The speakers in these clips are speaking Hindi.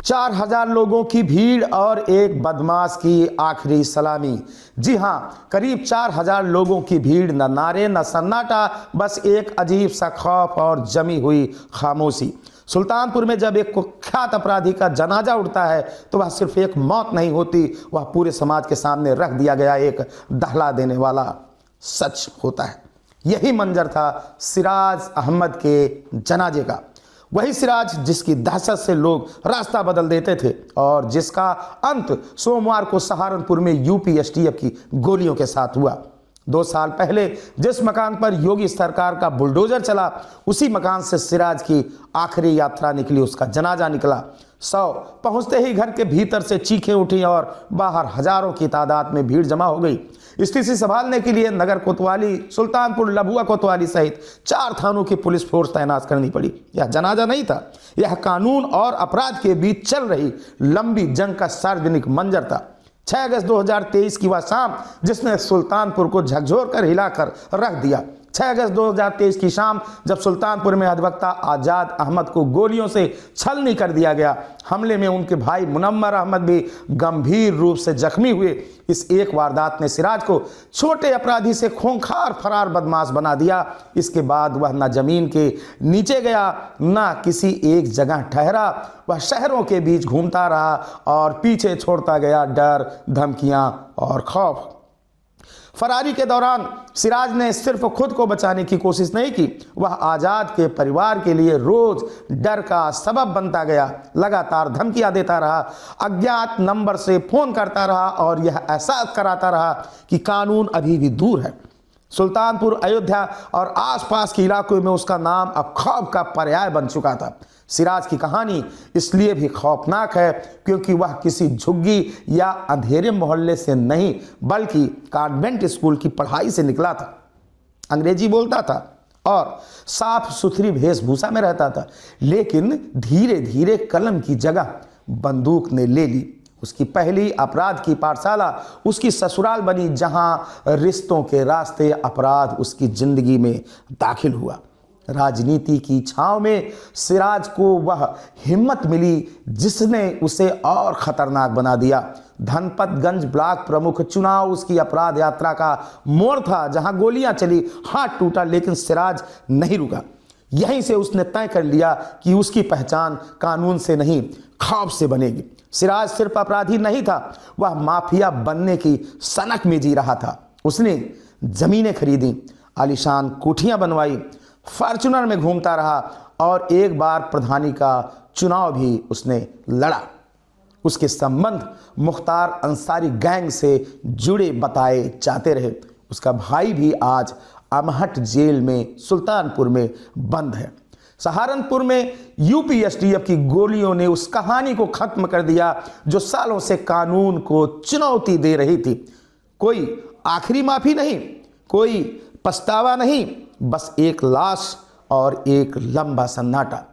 4,000 लोगों की भीड़ और एक बदमाश की आखिरी सलामी। जी हां, करीब 4,000 लोगों की भीड़, न नारे न सन्नाटा, बस एक अजीब सा खौफ और जमी हुई खामोशी। सुल्तानपुर में जब एक कुख्यात अपराधी का जनाजा उठता है तो वह सिर्फ एक मौत नहीं होती, वह पूरे समाज के सामने रख दिया गया एक दहला देने वाला सच होता है। यही मंजर था सिराज अहमद के जनाजे का। वही सिराज जिसकी दहशत से लोग रास्ता बदल देते थे और जिसका अंत सोमवार को सहारनपुर में यूपी एसटीएफ की गोलियों के साथ हुआ। 2 साल पहले जिस मकान पर योगी सरकार का बुलडोजर चला, उसी मकान से सिराज की आखिरी यात्रा निकली, उसका जनाजा निकला। 100 पहुंचते ही घर के भीतर से चीखें उठी और बाहर हजारों की तादाद में भीड़ जमा हो गई। स्थिति संभालने के लिए नगर कोतवाली, सुल्तानपुर, लभुआ कोतवाली सहित 4 थानों की पुलिस फोर्स तैनात करनी पड़ी। यह जनाजा नहीं था, यह कानून और अपराध के बीच चल रही लंबी जंग का सार्वजनिक मंजर था। 6 अगस्त 2023 की वह शाम जिसने सुल्तानपुर को झकझोर कर हिलाकर रख दिया। 6 अगस्त 2023 की शाम जब सुल्तानपुर में अधिवक्ता आजाद अहमद को गोलियों से छलनी कर दिया गया। हमले में उनके भाई मुनव्वर अहमद भी गंभीर रूप से जख्मी हुए। इस एक वारदात ने सिराज को छोटे अपराधी से खूंखार फरार बदमाश बना दिया। इसके बाद वह न जमीन के नीचे गया, न किसी एक जगह ठहरा। वह शहरों के बीच घूमता रहा और पीछे छोड़ता गया डर, धमकियां और खौफ। फरारी के दौरान सिराज ने सिर्फ खुद को बचाने की कोशिश नहीं की, वह आजाद के परिवार के लिए रोज डर का सबब बनता गया। लगातार धमकियां देता रहा, अज्ञात नंबर से फोन करता रहा और यह एहसास कराता रहा कि कानून अभी भी दूर है। सुल्तानपुर, अयोध्या और आसपास के इलाकों में उसका नाम अब खौफ का पर्याय बन चुका था। सिराज की कहानी इसलिए भी खौफनाक है क्योंकि वह किसी झुग्गी या अंधेरे मोहल्ले से नहीं, बल्कि कॉन्वेंट स्कूल की पढ़ाई से निकला था। अंग्रेजी बोलता था और साफ सुथरी वेशभूषा में रहता था, लेकिन धीरे धीरे कलम की जगह बंदूक ने ले ली। उसकी पहली अपराध की पाठशाला उसकी ससुराल बनी, जहां रिश्तों के रास्ते अपराध उसकी जिंदगी में दाखिल हुआ। राजनीति की छांव में सिराज को वह हिम्मत मिली जिसने उसे और खतरनाक बना दिया। धनपतगंज ब्लॉक प्रमुख चुनाव उसकी अपराध यात्रा का मोड़ था, जहां गोलियां चली, हाथ टूटा, लेकिन सिराज नहीं रुका। यहीं से उसने तय कर लिया कि उसकी पहचान कानून से नहीं, खौफ से बनेगी। सिराज सिर्फ अपराधी नहीं था, वह माफिया बनने की सनक में जी रहा था। उसने जमीनें खरीदी, आलीशान कोठियां बनवाई, फॉर्च्यूनर में घूमता रहा और एक बार प्रधानी का चुनाव भी उसने लड़ा। उसके संबंध मुख्तार अंसारी गैंग से जुड़े बताए जाते रहे। उसका भाई भी आज अमहट जेल में सुल्तानपुर में बंद है। सहारनपुर में यूपी एसटीएफ की गोलियों ने उस कहानी को खत्म कर दिया जो सालों से कानून को चुनौती दे रही थी। कोई आखिरी माफी नहीं, कोई पछतावा नहीं, बस एक लाश और एक लंबा सन्नाटा।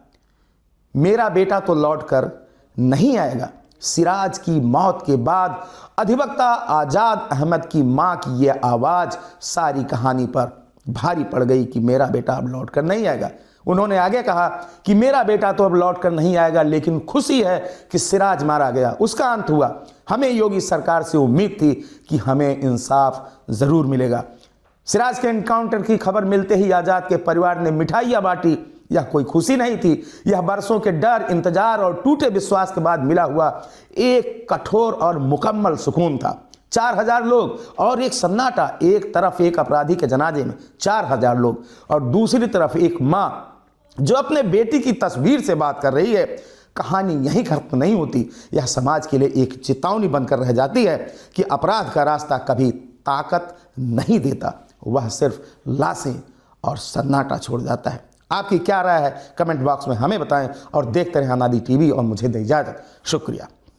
मेरा बेटा तो लौटकर नहीं आएगा। सिराज की मौत के बाद अधिवक्ता आजाद अहमद की मां की यह आवाज सारी कहानी पर भारी पड़ गई कि मेरा बेटा अब लौटकर नहीं आएगा। उन्होंने आगे कहा कि मेरा बेटा तो अब लौटकर नहीं आएगा, लेकिन खुशी है कि सिराज मारा गया, उसका अंत हुआ। हमें योगी सरकार से उम्मीद थी कि हमें इंसाफ जरूर मिलेगा। सिराज के एनकाउंटर की खबर मिलते ही आजाद के परिवार ने मिठाइयां बांटी। यह कोई खुशी नहीं थी, यह बरसों के डर, इंतजार और टूटे विश्वास के बाद मिला हुआ एक कठोर और मुकम्मल सुकून था। 4,000 लोग और एक सन्नाटा। एक तरफ एक अपराधी के जनाजे में 4,000 लोग और दूसरी तरफ एक मां जो अपने बेटी की तस्वीर से बात कर रही है। कहानी यहीं खत्म नहीं होती, यह समाज के लिए एक चेतावनी बनकर रह जाती है कि अपराध का रास्ता कभी ताकत नहीं देता, वह सिर्फ लाशें और सन्नाटा छोड़ जाता है। आपकी क्या राय है कमेंट बॉक्स में हमें बताएं और देखते रहें अनादि टीवी और मुझे दें इजाजत। शुक्रिया।